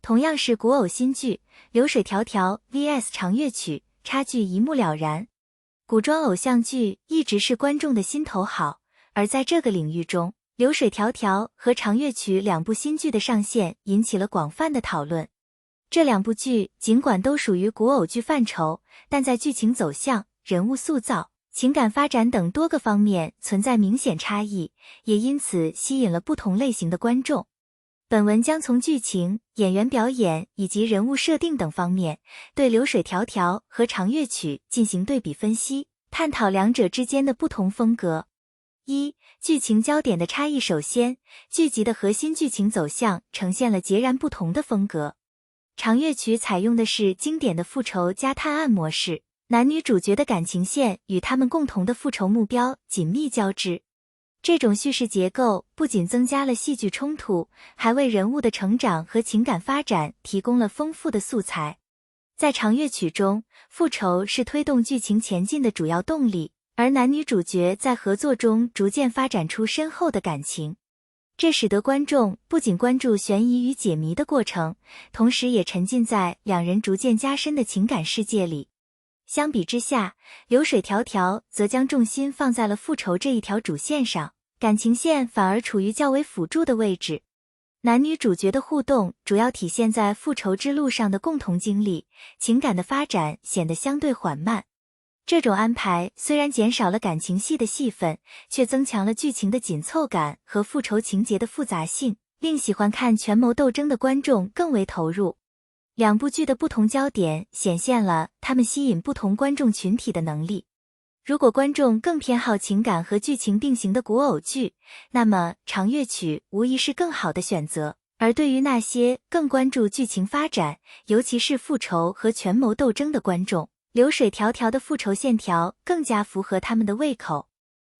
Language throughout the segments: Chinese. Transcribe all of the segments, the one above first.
同样是古偶新剧，流水迢迢 vs 长乐曲，差距一目了然。古装偶像剧一直是观众的心头好，而在这个领域中，流水迢迢和长乐曲两部新剧的上线引起了广泛的讨论。这两部剧尽管都属于古偶剧范畴，但在剧情走向、人物塑造、情感发展等多个方面存在明显差异，也因此吸引了不同类型的观众。本文将从剧情、演员表演以及人物设定等方面，对流水迢迢和长乐曲进行对比分析，探讨两者之间的不同风格。一、剧情焦点的差异。首先，剧集的核心剧情走向呈现了截然不同的风格。长乐曲采用的是经典的复仇加探案模式，男女主角的感情线与他们共同的复仇目标紧密交织。这种叙事结构不仅增加了戏剧冲突，还为人物的成长和情感发展提供了丰富的素材。在长乐曲中，复仇是推动剧情前进的主要动力，而男女主角在合作中逐渐发展出深厚的感情。这使得观众不仅关注悬疑与解谜的过程，同时也沉浸在两人逐渐加深的情感世界里。相比之下，流水迢迢则将重心放在了复仇这一条主线上，感情线反而处于较为辅助的位置。男女主角的互动主要体现在复仇之路上的共同经历，情感的发展显得相对缓慢。这种安排虽然减少了感情戏的戏份，却增强了剧情的紧凑感和复仇情节的复杂性，令喜欢看权谋斗争的观众更为投入。两部剧的不同焦点显现了他们吸引不同观众群体的能力。如果观众更偏好情感和剧情并行的古偶剧，那么长乐曲无疑是更好的选择。而对于那些更关注剧情发展，尤其是复仇和权谋斗争的观众，流水迢迢的复仇线条更加符合他们的胃口。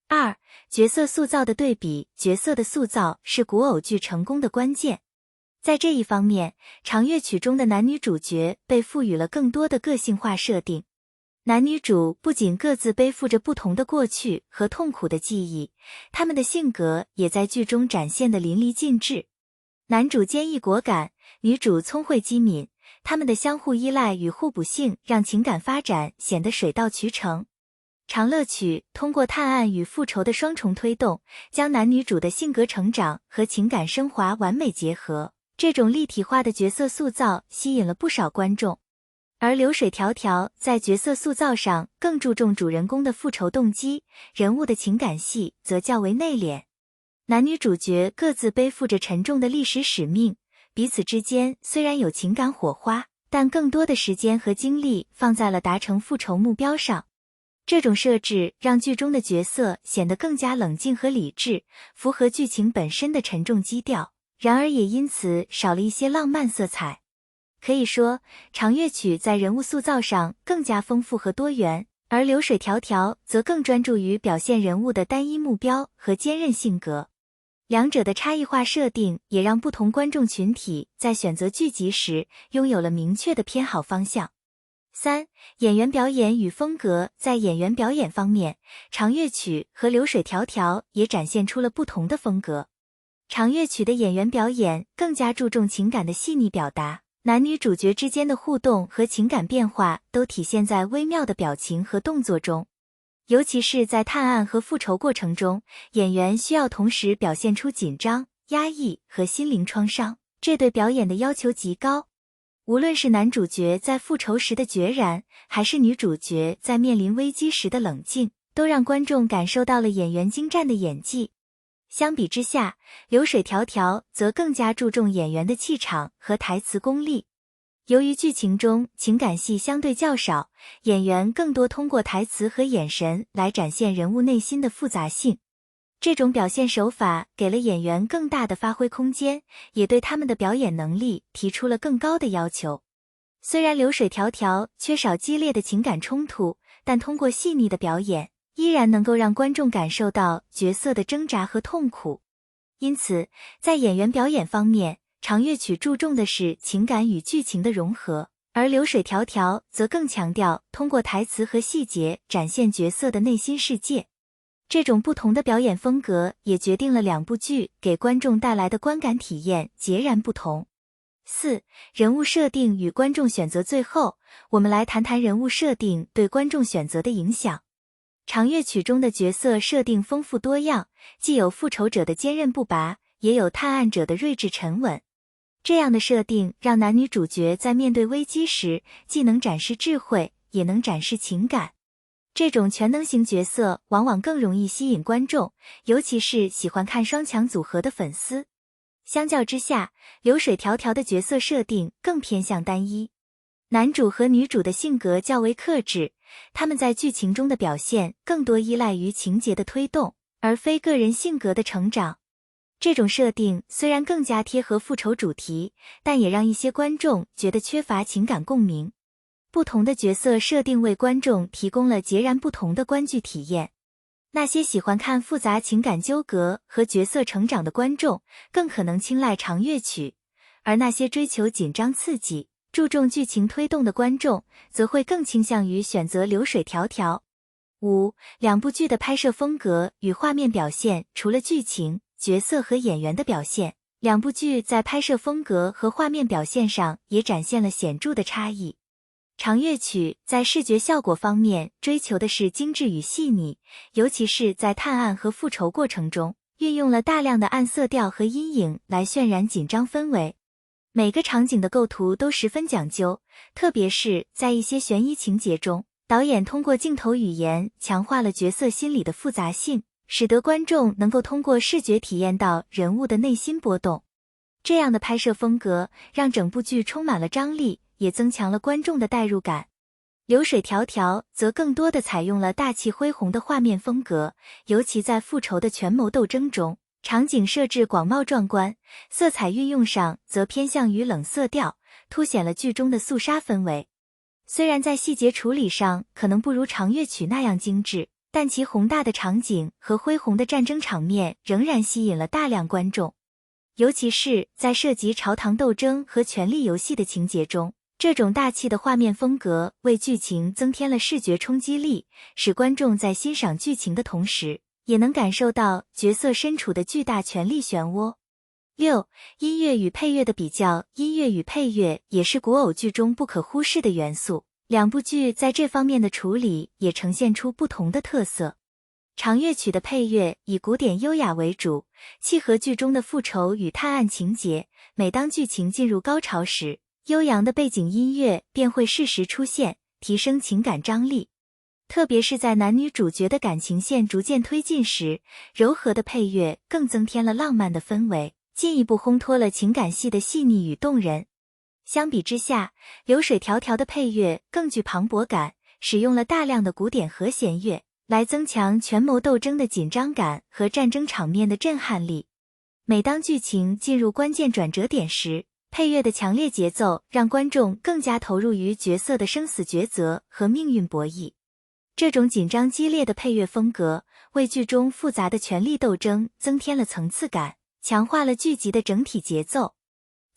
二、角色塑造的对比。角色的塑造是古偶剧成功的关键。在这一方面，长乐曲中的男女主角被赋予了更多的个性化设定。男女主不仅各自背负着不同的过去和痛苦的记忆，他们的性格也在剧中展现得淋漓尽致。男主坚毅果敢，女主聪慧机敏，他们的相互依赖与互补性让情感发展显得水到渠成。长乐曲通过探案与复仇的双重推动，将男女主的性格成长和情感升华完美结合，这种立体化的角色塑造吸引了不少观众。而流水迢迢在角色塑造上更注重主人公的复仇动机，人物的情感戏则较为内敛。男女主角各自背负着沉重的历史使命，彼此之间虽然有情感火花，但更多的时间和精力放在了达成复仇目标上。这种设置让剧中的角色显得更加冷静和理智，符合剧情本身的沉重基调，然而也因此少了一些浪漫色彩。可以说，长乐曲在人物塑造上更加丰富和多元，而流水迢迢则更专注于表现人物的单一目标和坚韧性格。两者的差异化设定也让不同观众群体在选择剧集时拥有了明确的偏好方向。三、演员表演与风格。在演员表演方面，长乐曲和流水迢迢也展现出了不同的风格。长乐曲的演员表演更加注重情感的细腻表达，男女主角之间的互动和情感变化都体现在微妙的表情和动作中。尤其是在探案和复仇过程中，演员需要同时表现出紧张、压抑和心灵创伤，这对表演的要求极高。无论是男主角在复仇时的决然，还是女主角在面临危机时的冷静，都让观众感受到了演员精湛的演技。相比之下，流水迢迢则更加注重演员的气场和台词功力。由于剧情中情感戏相对较少，演员更多通过台词和眼神来展现人物内心的复杂性。这种表现手法给了演员更大的发挥空间，也对他们的表演能力提出了更高的要求。虽然流水迢迢缺少激烈的情感冲突，但通过细腻的表演，依然能够让观众感受到角色的挣扎和痛苦。因此，在演员表演方面，长乐曲注重的是情感与剧情的融合，而流水迢迢则更强调通过台词和细节展现角色的内心世界。这种不同的表演风格也决定了两部剧给观众带来的观感体验截然不同。4. 人物设定与观众选择。最后，我们来谈谈人物设定对观众选择的影响。长乐曲中的角色设定丰富多样，既有复仇者的坚韧不拔，也有探案者的睿智沉稳。这样的设定让男女主角在面对危机时，既能展示智慧，也能展示情感。这种全能型角色往往更容易吸引观众，尤其是喜欢看双强组合的粉丝。相较之下，流水迢迢的角色设定更偏向单一。男主和女主的性格较为克制，他们在剧情中的表现更多依赖于情节的推动，而非个人性格的成长。这种设定虽然更加贴合复仇主题，但也让一些观众觉得缺乏情感共鸣。不同的角色设定为观众提供了截然不同的观剧体验。那些喜欢看复杂情感纠葛和角色成长的观众，更可能青睐长乐曲，而那些追求紧张刺激、注重剧情推动的观众，则会更倾向于选择流水迢迢。5. 两部剧的拍摄风格与画面表现。除了剧情、角色和演员的表现，两部剧在拍摄风格和画面表现上也展现了显著的差异。长乐曲在视觉效果方面追求的是精致与细腻，尤其是在探案和复仇过程中，运用了大量的暗色调和阴影来渲染紧张氛围。每个场景的构图都十分讲究，特别是在一些悬疑情节中，导演通过镜头语言强化了角色心理的复杂性，使得观众能够通过视觉体验到人物的内心波动。这样的拍摄风格让整部剧充满了张力，也增强了观众的代入感。流水迢迢则更多地采用了大气恢宏的画面风格，尤其在复仇的权谋斗争中，场景设置广袤壮观，色彩运用上则偏向于冷色调，凸显了剧中的肃杀氛围。虽然在细节处理上可能不如长乐曲那样精致，但其宏大的场景和恢宏的战争场面仍然吸引了大量观众。尤其是在涉及朝堂斗争和权力游戏的情节中，这种大气的画面风格为剧情增添了视觉冲击力，使观众在欣赏剧情的同时，也能感受到角色身处的巨大权力漩涡。6. 音乐与配乐的比较。音乐与配乐也是古偶剧中不可忽视的元素，两部剧在这方面的处理也呈现出不同的特色。长乐曲的配乐以古典优雅为主，契合剧中的复仇与探案情节，每当剧情进入高潮时，悠扬的背景音乐便会适时出现，提升情感张力。特别是在男女主角的感情线逐渐推进时，柔和的配乐更增添了浪漫的氛围，进一步烘托了情感戏的细腻与动人。相比之下，流水迢迢的配乐更具磅礴感，使用了大量的古典和弦乐，来增强权谋斗争的紧张感和战争场面的震撼力。每当剧情进入关键转折点时，配乐的强烈节奏让观众更加投入于角色的生死抉择和命运博弈。这种紧张激烈的配乐风格为剧中复杂的权力斗争增添了层次感，强化了剧集的整体节奏。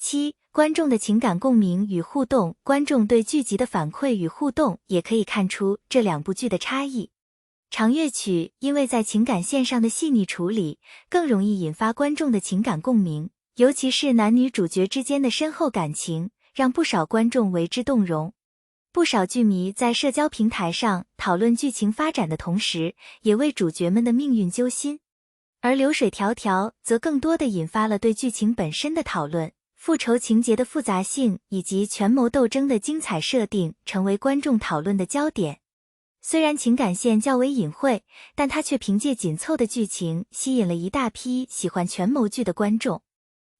7. 观众的情感共鸣与互动。观众对剧集的反馈与互动也可以看出这两部剧的差异。长乐曲因为在情感线上的细腻处理，更容易引发观众的情感共鸣，尤其是男女主角之间的深厚感情，让不少观众为之动容。不少剧迷在社交平台上讨论剧情发展的同时，也为主角们的命运揪心。而流水迢迢则更多地引发了对剧情本身的讨论，复仇情节的复杂性以及权谋斗争的精彩设定成为观众讨论的焦点。虽然情感线较为隐晦，但它却凭借紧凑的剧情吸引了一大批喜欢权谋剧的观众。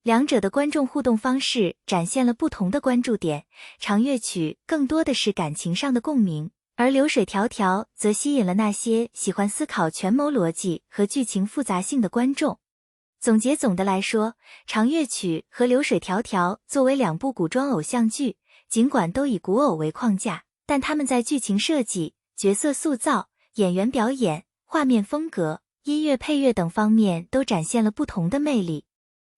两者的观众互动方式展现了不同的关注点，长乐曲更多的是感情上的共鸣，而流水迢迢则吸引了那些喜欢思考权谋逻辑和剧情复杂性的观众。总的来说，长乐曲和流水迢迢作为两部古装偶像剧，尽管都以古偶为框架，但他们在剧情设计、角色塑造、演员表演、画面风格、音乐配乐等方面都展现了不同的魅力。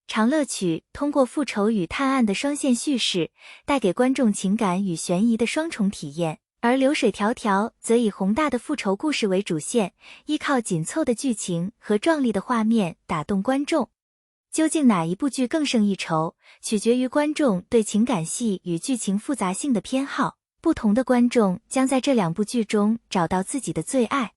长乐曲通过复仇与探案的双线叙事，带给观众情感与悬疑的双重体验，而流水迢迢则以宏大的复仇故事为主线，依靠紧凑的剧情和壮丽的画面打动观众。究竟哪一部剧更胜一筹，取决于观众对情感戏与剧情复杂性的偏好。不同的观众将在这两部剧中找到自己的最爱。